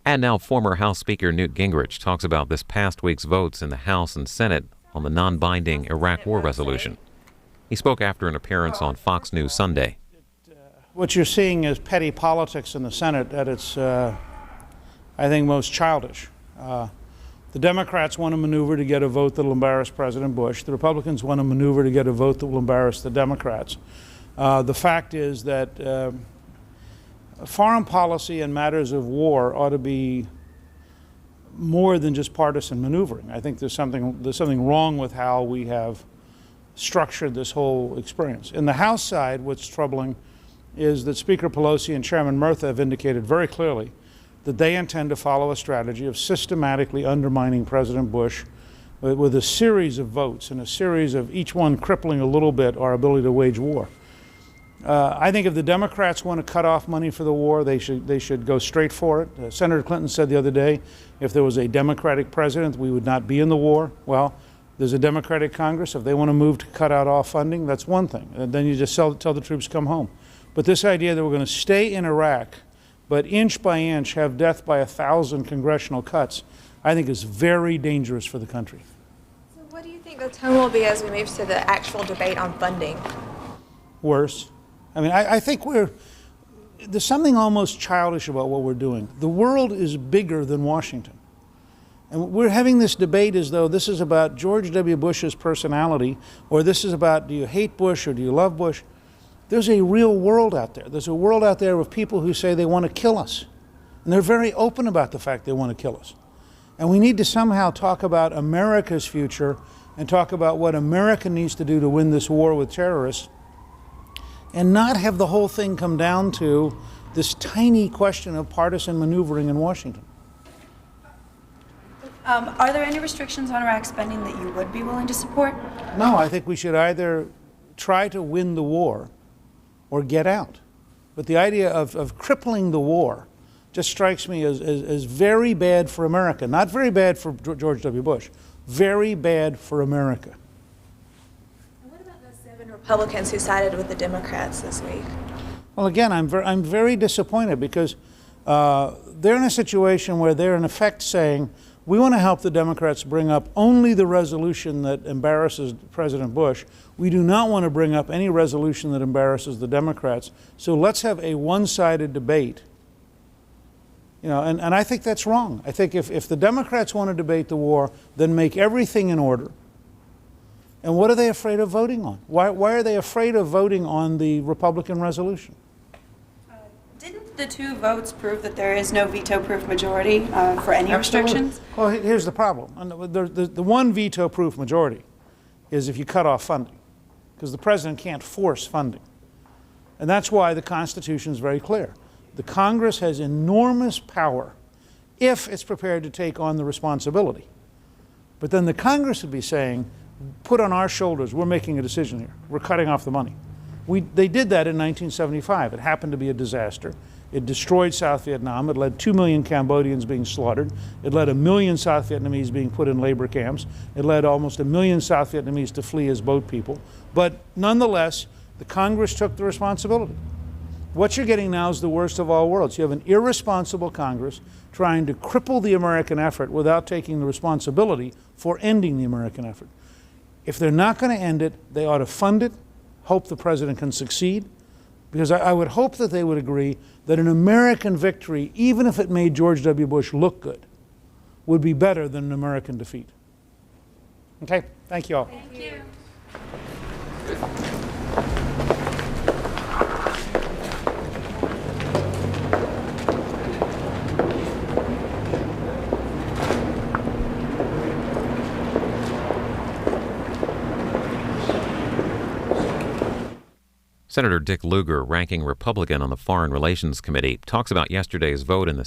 And now former House Speaker Newt Gingrich talks about this past week's votes in the House and Senate on the non-binding Iraq War resolution. He spoke after an appearance on Fox News Sunday. What you're seeing is petty politics in the Senate at its, I think, most childish. The Democrats want to maneuver to get a vote that will embarrass President Bush. The Republicans want to maneuver to get a vote that will embarrass the Democrats. The fact is that foreign policy and matters of war ought to be more than just partisan maneuvering. I think there's something wrong with how we have structured this whole experience. In the House side, what's troubling is that Speaker Pelosi and Chairman Murtha have indicated very clearly that they intend to follow a strategy of systematically undermining President Bush with a series of votes and a series of each one crippling a little bit our ability to wage war. I think if the Democrats want to cut off money for the war, they should go straight for it. Senator Clinton said the other day, if there was a Democratic president, we would not be in the war. Well, there's a Democratic Congress. If they want to move to cut out all funding, that's one thing. And then you just tell the troops come home. But this idea that we're going to stay in Iraq, but inch by inch have death by 1,000 congressional cuts, I think is very dangerous for the country. So what do you think the tone will be as we move to the actual debate on funding? Worse. I mean, I think there's something almost childish about what we're doing. The world is bigger than Washington. And we're having this debate as though this is about George W. Bush's personality, or this is about, do you hate Bush or do you love Bush? There's a real world out there. There's a world out there of people who say they want to kill us. And they're very open about the fact they want to kill us. And we need to somehow talk about America's future and talk about what America needs to do to win this war with terrorists, and not have the whole thing come down to this tiny question of partisan maneuvering in Washington. Are there any restrictions on Iraq spending that you would be willing to support? No, I think we should either try to win the war or get out. But the idea of crippling the war just strikes me as very bad for America. Not very bad for George W. Bush, very bad for America. And what about the 7 Republicans who sided with the Democrats this week? Well, again, I'm very disappointed because they're in a situation where they're in effect saying, we want to help the Democrats bring up only the resolution that embarrasses President Bush. We do not want to bring up any resolution that embarrasses the Democrats. So let's have a one-sided debate. You know, and I think that's wrong. I think if the Democrats want to debate the war, then make everything in order. And what are they afraid of voting on? Why are they afraid of voting on the Republican resolution? Didn't the 2 votes prove that there is no veto-proof majority for any restrictions? Well, here's the problem. The one veto-proof majority is if you cut off funding, because the president can't force funding. And that's why the Constitution is very clear. The Congress has enormous power if it's prepared to take on the responsibility. But then the Congress would be saying, put on our shoulders, we're making a decision here. We're cutting off the money. They did that in 1975. It happened to be a disaster. It destroyed South Vietnam. It led 2 million Cambodians being slaughtered. It led 1 million South Vietnamese being put in labor camps. It led almost 1 million South Vietnamese to flee as boat people. But nonetheless, the Congress took the responsibility. What you're getting now is the worst of all worlds. You have an irresponsible Congress trying to cripple the American effort without taking the responsibility for ending the American effort. If they're not going to end it, they ought to fund it, hope the president can succeed, because I would hope that they would agree that an American victory, even if it made George W. Bush look good, would be better than an American defeat. Okay? Thank you all. Thank you. Senator Dick Lugar, ranking Republican on the Foreign Relations Committee, talks about yesterday's vote in the